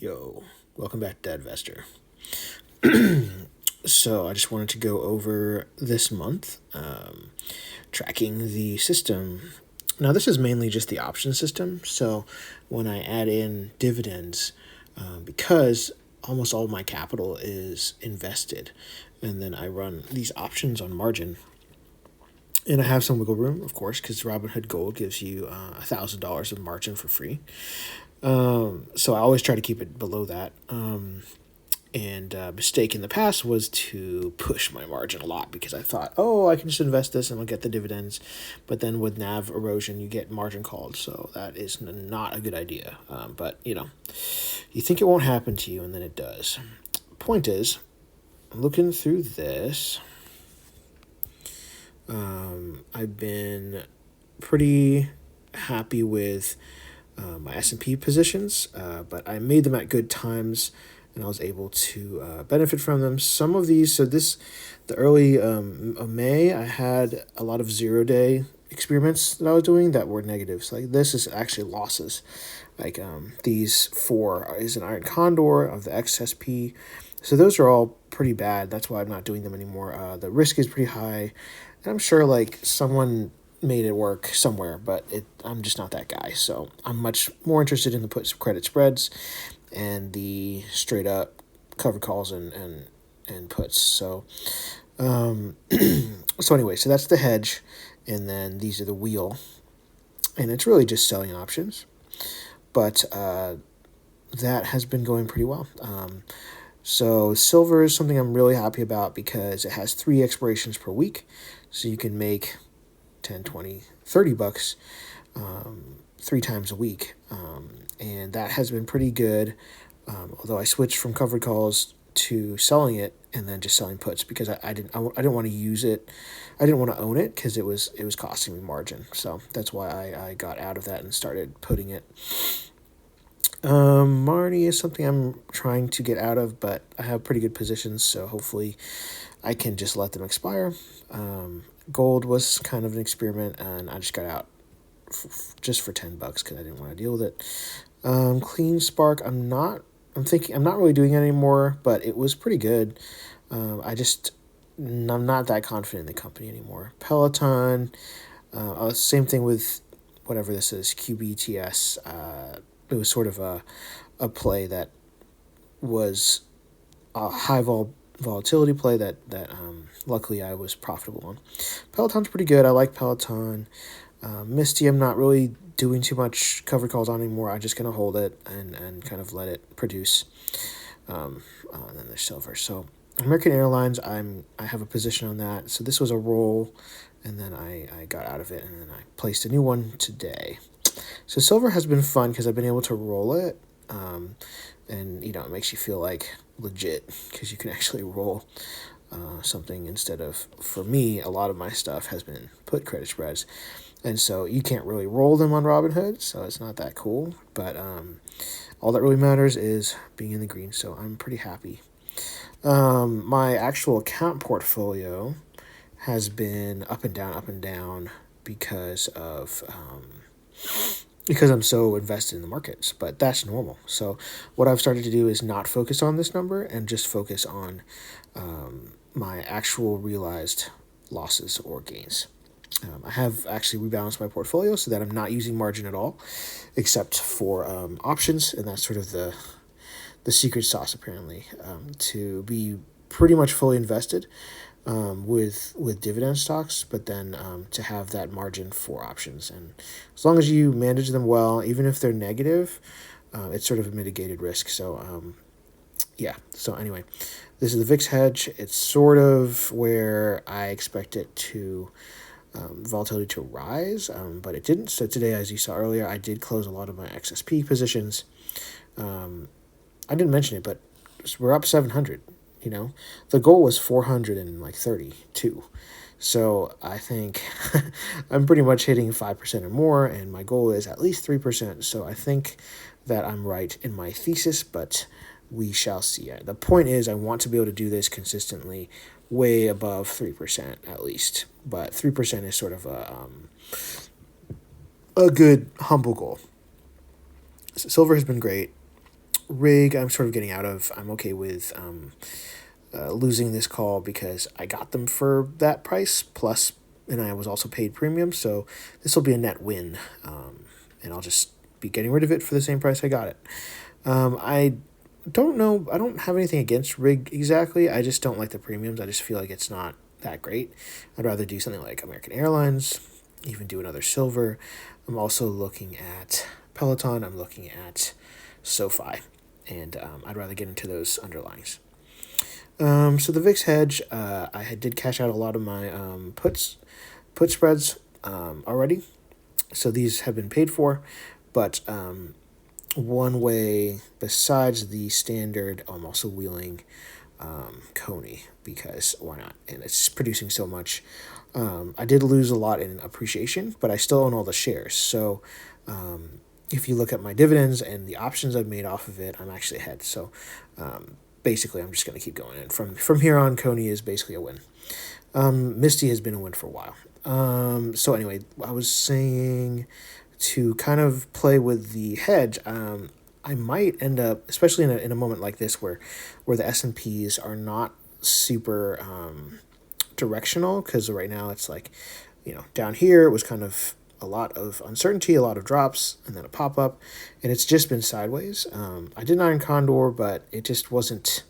Yo, welcome back to Investor. So I just wanted to go over this month, tracking the system. Now this is mainly just the option system. So when I add in dividends, because almost all of my capital is invested, and then I run these options on margin, and I have some wiggle room, of course, because Robinhood Gold gives you $1,000 of margin for free. So I always try to keep it below that. And mistake in the past was to push my margin a lot because I thought, oh, I can just invest this and I'll get the dividends. But then with NAV erosion, you get margin called. So that is not a good idea. But, you think it won't happen to you and then it does. Point is, looking through this, I've been pretty happy with my S&P positions, but I made them at good times and I was able to benefit from them. Some of these, the early of May, I had a lot of 0-day experiments that I was doing that were negatives. Like this is actually losses. Like these 4 is an Iron Condor of the XSP. So those are all pretty bad. That's why I'm not doing them anymore. The risk is pretty high. And I'm sure like someone made it work somewhere, but I'm just not that guy. So I'm much more interested in the put credit spreads and the straight up covered calls and puts. So so anyway, so that's the hedge, and then these are the wheel, and it's really just selling options, but that has been going pretty well. So silver is something I'm really happy about because it has 3 expirations per week, so you can make 10, 20, 30 bucks 3 times a week. And that has been pretty good. Although I switched from covered calls to selling it and then just selling puts because I didn't want to use it. I didn't want to own it because it was costing me margin. So that's why I got out of that and started putting it. Marnie is something I'm trying to get out of, but I have pretty good positions, so hopefully I can just let them expire. Gold was kind of an experiment, and I just got out just for $10 because I didn't want to deal with it. Clean Spark, I'm not really doing it anymore, but it was pretty good. I'm not that confident in the company anymore. Peloton, same thing with whatever this is, QBTS. It was sort of a play that was a high volatility play that luckily I was profitable on. Peloton's pretty good. I like Peloton. Misty, I'm not really doing too much covered calls on anymore. I'm just going to hold it and kind of let it produce. And then there's silver. So American Airlines, I have a position on that. So this was a roll, and then I got out of it, and then I placed a new one today. So silver has been fun because I've been able to roll it, and it makes you feel like legit because you can actually roll something instead of, for me, a lot of my stuff has been put credit spreads, and so you can't really roll them on Robinhood, so it's not that cool. But all that really matters is being in the green, so I'm pretty happy. My actual account portfolio has been up and down because I'm so invested in the markets, but that's normal. So what I've started to do is not focus on this number and just focus on my actual realized losses or gains. I have actually rebalanced my portfolio so that I'm not using margin at all, except for options, and that's sort of the secret sauce apparently, to be pretty much fully invested with dividend stocks, but then to have that margin for options. And as long as you manage them well, even if they're negative, it's sort of a mitigated risk. So yeah. So anyway, this is the VIX hedge. It's sort of where I expect it to volatility to rise, but it didn't. So today, as you saw earlier, I did close a lot of my XSP positions. I didn't mention it, but we're up 700. The goal was 432. So I think I'm pretty much hitting 5% or more, and my goal is at least 3%. So I think that I'm right in my thesis, but we shall see. The point is I want to be able to do this consistently way above 3% at least, but 3% is sort of a good humble goal. So silver has been great. rig I'm sort of getting out of. I'm okay with losing this call because I got them for that price plus, and I was also paid premium, so this will be a net win, and I'll just be getting rid of it for the same price I got it. I don't know. I don't have anything against rig exactly. I just don't like the premiums. I just feel like it's not that great. I'd rather do something like American Airlines, even do another silver. I'm also looking at Peloton. I'm looking at SoFi, and I'd rather get into those underlyings. So the VIX hedge, did cash out a lot of my put spreads already. So these have been paid for, but one way besides the standard, I'm also wheeling Coney because why not? And it's producing so much. I did lose a lot in appreciation, but I still own all the shares. So if you look at my dividends and the options I've made off of it, I'm actually ahead. So basically, I'm just going to keep going. And from here on, Coney is basically a win. Misty has been a win for a while. So anyway, I was saying to kind of play with the hedge. I might end up, especially in a moment like this where the S&Ps are not super directional, because right now it's like, down here it was kind of a lot of uncertainty, a lot of drops, and then a pop up, and it's just been sideways. I did an Iron Condor, but it just wasn't.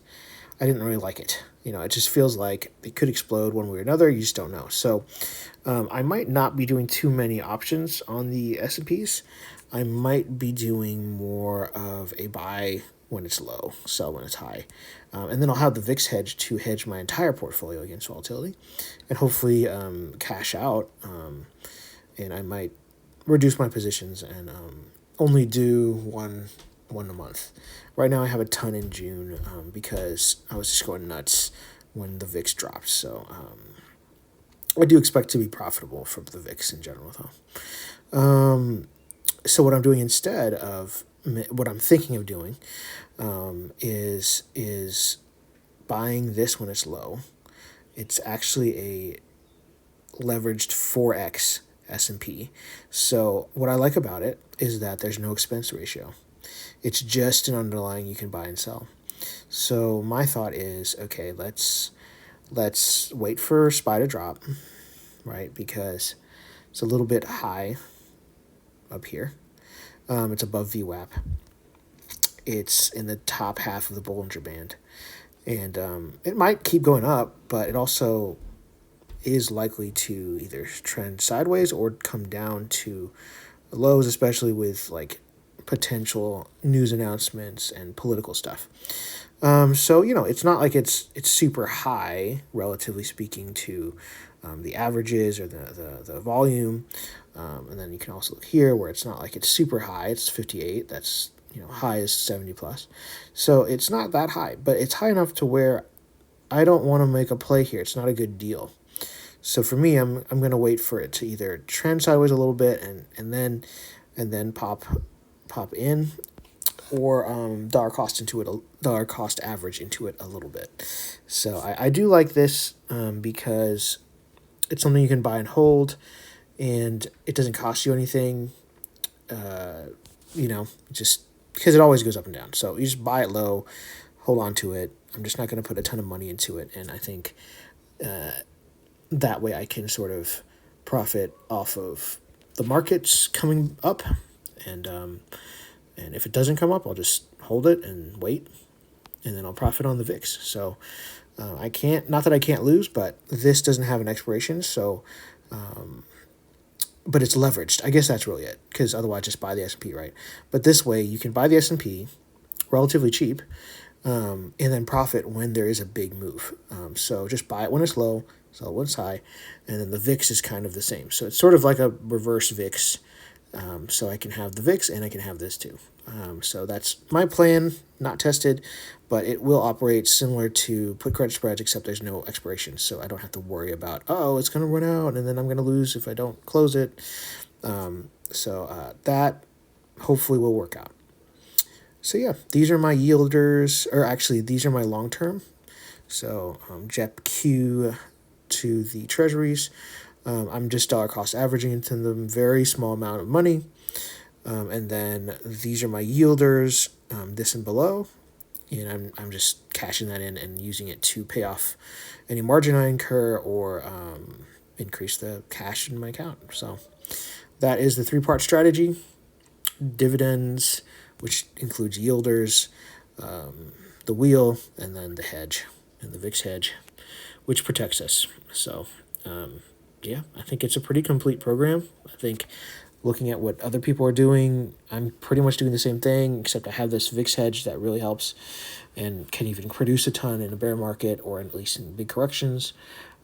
I didn't really like it. It just feels like it could explode one way or another. You just don't know. So I might not be doing too many options on the S&Ps. I might be doing more of a buy when it's low, sell when it's high. And then I'll have the VIX hedge to hedge my entire portfolio against volatility and hopefully cash out. And I might reduce my positions and only do one a month. Right now I have a ton in June because I was just going nuts when the VIX dropped. So I do expect to be profitable from the VIX in general, though. So what I'm doing instead of what I'm thinking of doing is buying this when it's low. It's actually a leveraged 4x S&P. So what I like about it is that there's no expense ratio. It's just an underlying you can buy and sell. So my thought is, okay, let's wait for SPY to drop, right? Because it's a little bit high up here. It's above VWAP. It's in the top half of the Bollinger Band. And it might keep going up, but it also is likely to either trend sideways or come down to lows, especially with like potential news announcements and political stuff. So it's not like it's super high, relatively speaking, to the averages or the volume. And then you can also look here where it's not like it's super high. It's 58. That's high is 70 plus. So it's not that high, but it's high enough to where I don't want to make a play here. It's not a good deal. So for me, I'm going to wait for it to either trend sideways a little bit and then pop in, or dollar cost average into it a little bit. So I do like this because it's something you can buy and hold, and it doesn't cost you anything. Just because it always goes up and down. So you just buy it low, hold on to it. I'm just not going to put a ton of money into it, and I think that way I can sort of profit off of the markets coming up, and if it doesn't come up, I'll just hold it and wait, and then I'll profit on the VIX. So I can't, not that I can't lose, but this doesn't have an expiration, so but it's leveraged. I guess that's really it, because otherwise just buy the S&P, right? But this way you can buy the S&P relatively cheap, and then profit when there is a big move. So just buy it when it's low, sell it when it's high, and then the VIX is kind of the same. So it's sort of like a reverse VIX. So I can have the VIX and I can have this too. So that's my plan, not tested, but it will operate similar to put credit spreads, except there's no expiration. So I don't have to worry about, it's going to run out and then I'm going to lose if I don't close it. So that hopefully will work out. So yeah, these are my yielders, or actually these are my long-term. So JEP-Q to the treasuries. I'm just dollar cost averaging into them, very small amount of money. And then these are my yielders. this and below, and I'm just cashing that in and using it to pay off any margin I incur or increase the cash in my account. So that is the 3-part strategy: dividends, which includes yielders, the wheel, and then the hedge, and the VIX hedge, which protects us. So, yeah, I think it's a pretty complete program. I think looking at what other people are doing, I'm pretty much doing the same thing, except I have this VIX hedge that really helps and can even produce a ton in a bear market or at least in big corrections.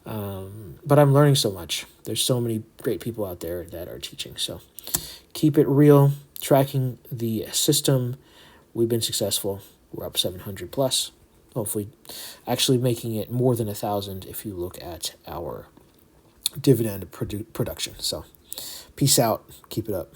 But I'm learning so much. There's so many great people out there that are teaching. So keep it real, tracking the system. We've been successful. We're up 700 plus. Hopefully, actually making it more than 1,000 if you look at our dividend production. So, peace out. Keep it up.